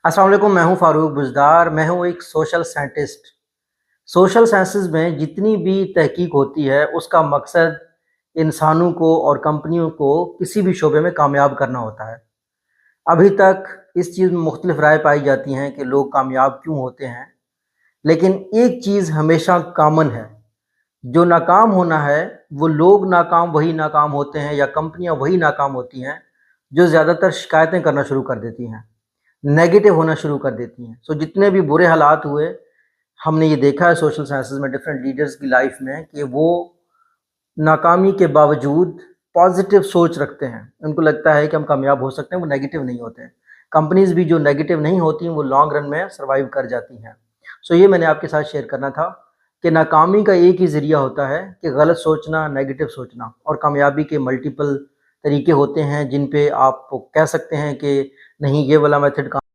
السلام علیکم، میں ہوں فاروق بزدار، میں ہوں ایک سوشل سائنٹسٹ۔ سوشل سائنسز میں جتنی بھی تحقیق ہوتی ہے اس کا مقصد انسانوں کو اور کمپنیوں کو کسی بھی شعبے میں کامیاب کرنا ہوتا ہے۔ ابھی تک اس چیز میں مختلف رائے پائی جاتی ہیں کہ لوگ کامیاب کیوں ہوتے ہیں، لیکن ایک چیز ہمیشہ کامن ہے، جو ناکام ہونا ہے وہ لوگ ناکام وہی ناکام ہوتے ہیں یا کمپنیاں وہی ناکام ہوتی ہیں جو زیادہ تر شکایتیں کرنا شروع کر دیتی ہیں، نیگیٹو ہونا شروع کر دیتی ہیں۔ سو جتنے بھی برے حالات ہوئے، ہم نے یہ دیکھا ہے سوشل سائنسز میں ڈفرینٹ لیڈرز کی لائف میں کہ وہ ناکامی کے باوجود پازیٹیو سوچ رکھتے ہیں، ان کو لگتا ہے کہ ہم کامیاب ہو سکتے ہیں، وہ نیگیٹو نہیں ہوتے ہیں۔ کمپنیز بھی جو نیگیٹو نہیں ہوتی ہیں وہ لانگ رن میں سروائیو کر جاتی ہیں۔ سو یہ میں نے آپ کے ساتھ شیئر کرنا تھا کہ ناکامی کا ایک ہی ذریعہ ہوتا ہے کہ غلط سوچنا، نیگیٹو سوچنا، اور کامیابی کے ملٹیپل طریقے ہوتے ہیں جن پہ آپ کہہ سکتے ہیں کہ نہیں یہ والا میتھڈ